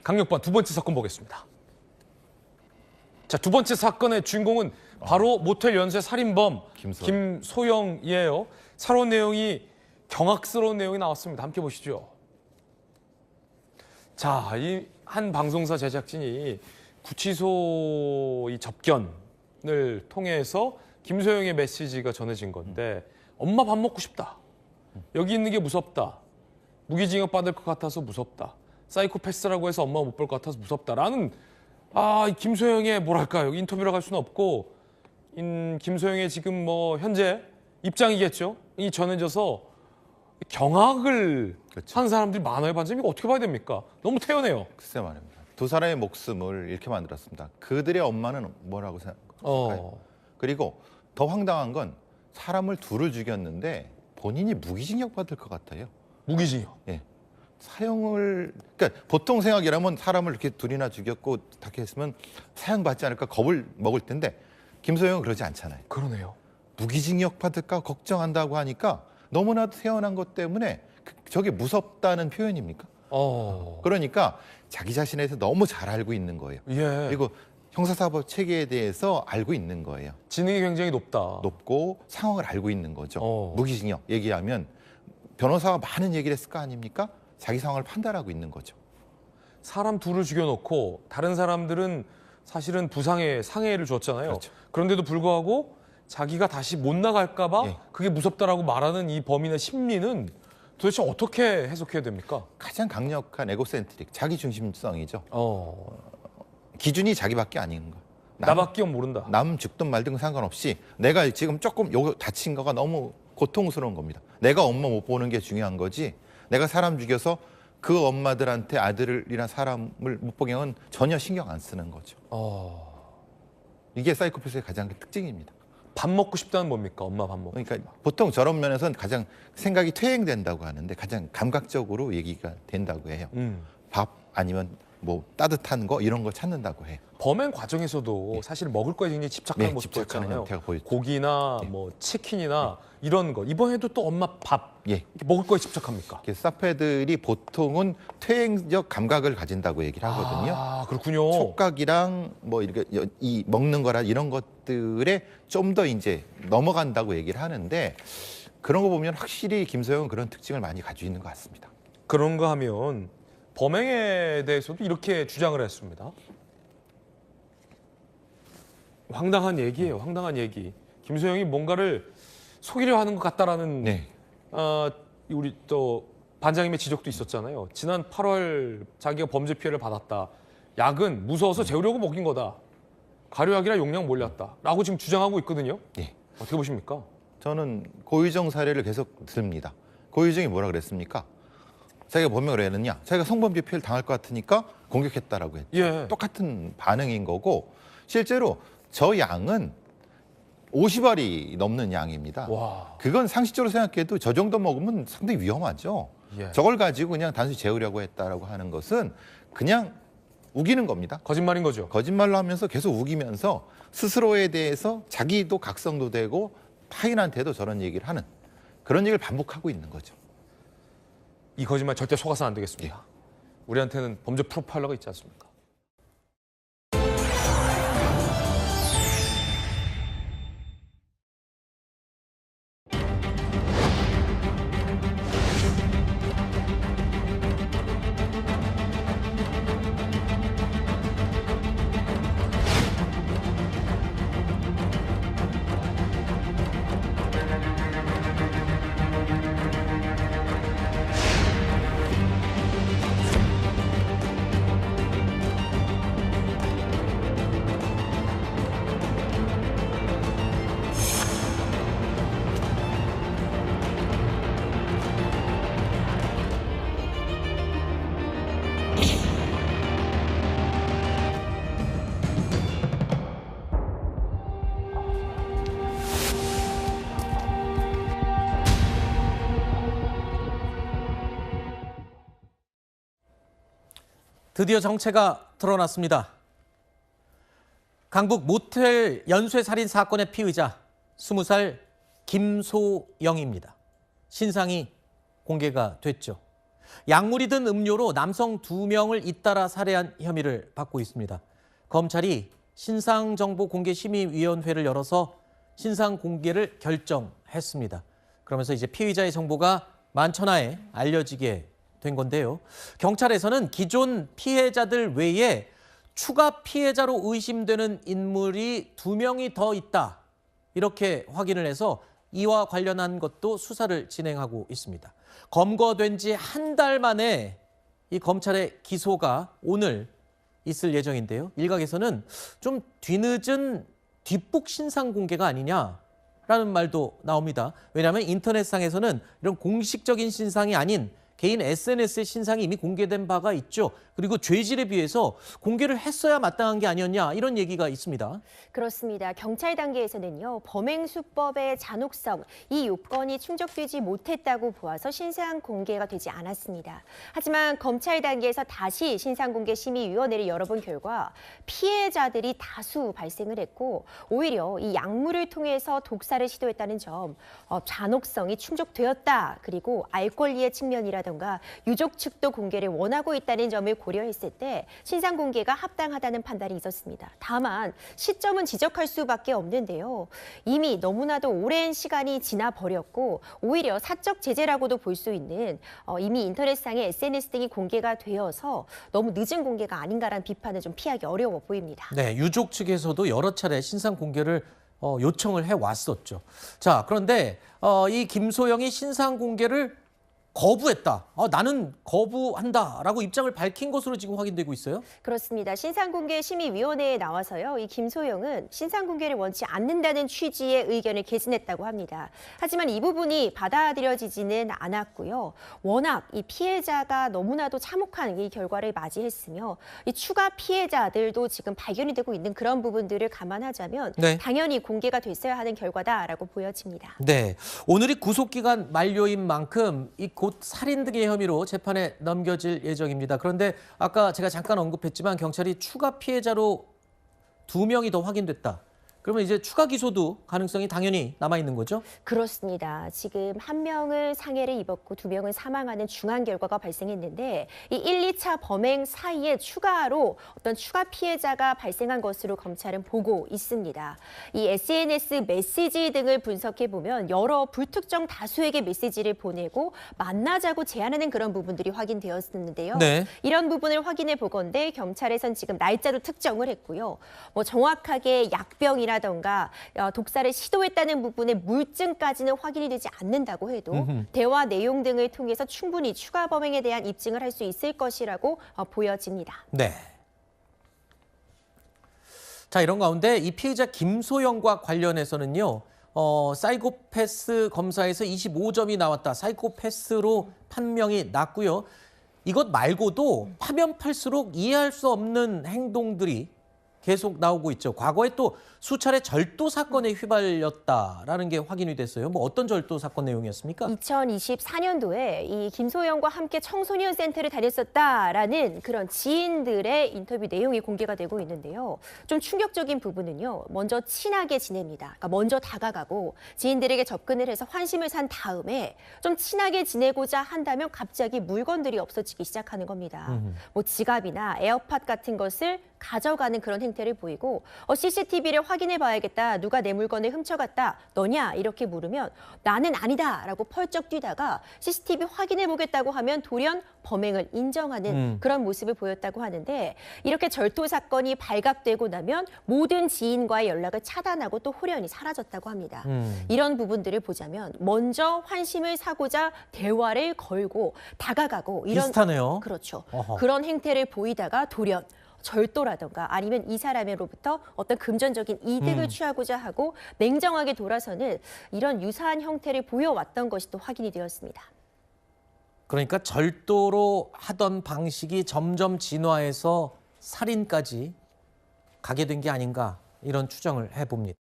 강력반 두 번째 사건 보겠습니다. 자, 두 번째 사건의 주인공은 바로 모텔 연쇄 살인범 김소영이에요. 살원 내용이 경악스러운 내용이 나왔습니다. 함께 보시죠. 자, 이 한 방송사 제작진이 구치소 이 접견을 통해서 김소영의 메시지가 전해진 건데, 엄마 밥 먹고 싶다. 여기 있는 게 무섭다. 무기징역 받을 것 같아서 무섭다. 사이코패스라고 해서 엄마 못 볼 것 같아서 무섭다라는, 이 김소영의 뭐랄까요, 인터뷰를 할 수는 없고, 김소영의 지금 뭐 현재 입장이겠죠. 이 전해져서 경악을 그렇죠. 한 사람들이 많아요. 반장님, 이거 어떻게 봐야 됩니까? 너무 태연해요. 글쎄 말입니다. 두 사람의 목숨을 잃게 만들었습니다. 그들의 엄마는 뭐라고 생각할까요? 그리고 더 황당한 건 사람을 둘을 죽였는데 본인이 무기징역 받을 것 같아요. 무기징역. 예. 그러니까 보통 생각이라면 사람을 이렇게 둘이나 죽였고 다 했으면 사형받지 않을까 겁을 먹을 텐데, 김소영은 그러지 않잖아요. 그러네요. 무기징역 받을까 걱정한다고 하니까 너무나도 태어난 것 때문에 저게 무섭다는 표현입니까? 그러니까 자기 자신에 대해서 너무 잘 알고 있는 거예요. 예. 그리고 형사사법 체계에 대해서 알고 있는 거예요. 지능이 굉장히 높다. 높고 상황을 알고 있는 거죠. 어. 무기징역 얘기하면 변호사가 많은 얘기를 했을 거 아닙니까? 자기 상황을 판단하고 있는 거죠. 사람 둘을 죽여놓고 다른 사람들은 사실은 상해를 줬잖아요. 그렇죠. 그런데도 불구하고 자기가 다시 못 나갈까 봐 예. 그게 무섭다라고 말하는 이 범인의 심리는 도대체 어떻게 해석해야 됩니까? 가장 강력한 에고센트릭, 자기중심성이죠. 기준이 자기밖에 아닌 거. 나밖에 모른다. 남 죽든 말든 상관없이 내가 지금 조금 다친 거가 너무 고통스러운 겁니다. 내가 엄마 못 보는 게 중요한 거지, 내가 사람 죽여서 그 엄마들한테 아들이나 사람을 못 보게 하면 전혀 신경 안 쓰는 거죠. 이게 사이코패스의 가장 큰 특징입니다. 밥 먹고 싶다는 뭡니까? 엄마 밥 먹고. 그러니까 보통 저런 면에서는 가장 생각이 퇴행된다고 하는데 가장 감각적으로 얘기가 된다고 해요. 밥 아니면 뭐 따뜻한 거 이런 거 찾는다고 해요. 범행 과정에서도 사실 먹을 거에 굉장히 집착하는 모습도 집착하는 있잖아요. 형태가 보이죠. 고기나 뭐 치킨이나 이런 거. 이번에도 또 엄마 밥 이렇게 먹을 거에 집착합니까? 사페들이 보통은 퇴행적 감각을 가진다고 얘기를 하거든요. 그렇군요. 촉각이랑 뭐 이렇게 이 먹는 거라 이런 것들에 좀 더 이제 넘어간다고 얘기를 하는데, 그런 거 보면 확실히 김소영은 그런 특징을 많이 가지고 있는 것 같습니다. 그런가 하면 범행에 대해서도 이렇게 주장을 했습니다. 황당한 얘기예요. 황당한 얘기. 김소영이 뭔가를 속이려 하는 것 같다라는 우리 또 반장님의 지적도 있었잖아요. 지난 8월 자기가 범죄 피해를 받았다. 약은 무서워서 재우려고 먹인 거다. 가료약이라 용량 몰랐다. 라고 지금 주장하고 있거든요. 어떻게 보십니까? 저는 고유정 사례를 계속 듭니다. 고유정이 뭐라 그랬습니까? 자기가 범행을 왜 했느냐? 자기가 성범죄 피해를 당할 것 같으니까 공격했다라고 했죠. 똑같은 반응인 거고, 실제로 저 양은 50알이 넘는 양입니다. 그건 상식적으로 생각해도 저 정도 먹으면 상당히 위험하죠. 저걸 가지고 그냥 단순히 재우려고 했다라고 하는 것은 그냥 우기는 겁니다. 거짓말인 거죠. 거짓말로 하면서 계속 우기면서 스스로에 대해서 자기도 각성도 되고 타인한테도 저런 얘기를 하는, 그런 얘기를 반복하고 있는 거죠. 이 거짓말 절대 속아서는 안 되겠습니다. 우리한테는 범죄 프로파일러가 있지 않습니까? 드디어 정체가 드러났습니다. 강북 모텔 연쇄살인 사건의 피의자 20살 김소영입니다. 신상이 공개가 됐죠. 약물이 든 음료로 남성 2명을 잇따라 살해한 혐의를 받고 있습니다. 검찰이 신상정보공개심의위원회를 열어서 신상 공개를 결정했습니다. 그러면서 이제 피의자의 정보가 만천하에 알려지게 된 건데요. 경찰에서는 기존 피해자들 외에 추가 피해자로 의심되는 인물이 2명이 더 있다. 이렇게 확인을 해서 이와 관련한 것도 수사를 진행하고 있습니다. 검거된 지 한 달 만에 이 검찰의 기소가 오늘 있을 예정인데요. 일각에서는 좀 뒤늦은 뒷북 신상 공개가 아니냐라는 말도 나옵니다. 왜냐하면 인터넷상에서는 이런 공식적인 신상이 아닌 개인 SNS의 신상이 이미 공개된 바가 있죠. 그리고 죄질에 비해서 공개를 했어야 마땅한 게 아니었냐 이런 얘기가 있습니다. 그렇습니다. 경찰 단계에서는요. 범행 수법의 잔혹성, 이 요건이 충족되지 못했다고 보아서 신상 공개가 되지 않았습니다. 하지만 검찰 단계에서 다시 신상공개심의위원회를 열어본 결과 피해자들이 다수 발생을 했고 오히려 이 약물을 통해서 독사를 시도했다는 점, 잔혹성이 충족되었다. 그리고 알 권리의 측면이라든가 유족 측도 공개를 원하고 있다는 점을 고려했을 때 신상 공개가 합당하다는 판단이 있었습니다. 다만 시점은 지적할 수밖에 없는데요. 이미 너무나도 오랜 시간이 지나 버렸고 오히려 사적 제재라고도 볼 수 있는 이미 인터넷상에 SNS 등이 공개가 되어서 너무 늦은 공개가 아닌가라는 비판은 좀 피하기 어려워 보입니다. 네, 유족 측에서도 여러 차례 신상 공개를 요청을 해왔었죠. 자, 그런데 이 김소영이 신상 공개를 거부했다. 나는 거부한다라고 입장을 밝힌 것으로 지금 확인되고 있어요. 그렇습니다. 신상공개심의위원회에 나와서요. 이 김소영은 신상공개를 원치 않는다는 취지의 의견을 개진했다고 합니다. 하지만 이 부분이 받아들여지지는 않았고요. 워낙 이 피해자가 너무나도 참혹한 이 결과를 맞이했으며 이 추가 피해자들도 지금 발견이 되고 있는 그런 부분들을 감안하자면 네. 당연히 공개가 됐어야 하는 결과다라고 보여집니다. 네, 오늘이 구속기간 만료인 만큼 이 곧 살인 등의 혐의로 재판에 넘겨질 예정입니다. 그런데 아까 제가 잠깐 언급했지만 경찰이 추가 피해자로 2명이 더 확인됐다. 그러면 이제 추가 기소도 가능성이 당연히 남아있는 거죠? 그렇습니다. 지금 1명은 상해를 입었고 2명은 사망하는 중한 결과가 발생했는데 이 1, 2차 범행 사이에 추가로 어떤 추가 피해자가 발생한 것으로 검찰은 보고 있습니다. 이 SNS 메시지 등을 분석해 보면 여러 불특정 다수에게 메시지를 보내고 만나자고 제안하는 그런 부분들이 확인되었는데요. 네. 이런 부분을 확인해 보건대 경찰에선 지금 날짜도 특정을 했고요. 뭐 정확하게 약병이라던가 독사를 시도했다는 부분의 물증까지는 확인이 되지 않는다고 해도 대화 내용 등을 통해서 충분히 추가 범행에 대한 입증을 할 수 있을 것이라고 보여집니다. 네. 자, 이런 가운데 이 피의자 김소영과 관련해서는요. 사이코패스 검사에서 25점이 나왔다. 사이코패스로 판명이 났고요. 이것 말고도 파면 팔수록 이해할 수 없는 행동들이 계속 나오고 있죠. 과거에 또 수차례 절도 사건에 휘말렸다라는 게 확인이 됐어요. 뭐 어떤 절도 사건 내용이었습니까? 2024년도에 이 김소영과 함께 청소년 센터를 다녔었다라는 그런 지인들의 인터뷰 내용이 공개가 되고 있는데요. 좀 충격적인 부분은요. 먼저 친하게 지냅니다. 그러니까 먼저 다가가고 지인들에게 접근을 해서 환심을 산 다음에 좀 친하게 지내고자 한다면 갑자기 물건들이 없어지기 시작하는 겁니다. 뭐 지갑이나 에어팟 같은 것을 가져가는 그런 행태를 보이고 CCTV를 확인해 봐야겠다. 누가 내 물건을 훔쳐갔다. 너냐? 이렇게 물으면 나는 아니다라고 펄쩍 뛰다가 CCTV 확인해 보겠다고 하면 돌연 범행을 인정하는 그런 모습을 보였다고 하는데 이렇게 절도 사건이 발각되고 나면 모든 지인과의 연락을 차단하고 또 홀연히 사라졌다고 합니다. 이런 부분들을 보자면 먼저 환심을 사고자 대화를 걸고 다가가고 이런 비슷하네요. 그렇죠. 어허. 그런 행태를 보이다가 돌연 절도라던가 아니면 이 사람으로부터 어떤 금전적인 이득을 취하고자 하고 냉정하게 돌아서는 이런 유사한 형태를 보여왔던 것이 또 확인이 되었습니다. 그러니까 절도로 하던 방식이 점점 진화해서 살인까지 가게 된 게 아닌가 이런 추정을 해봅니다.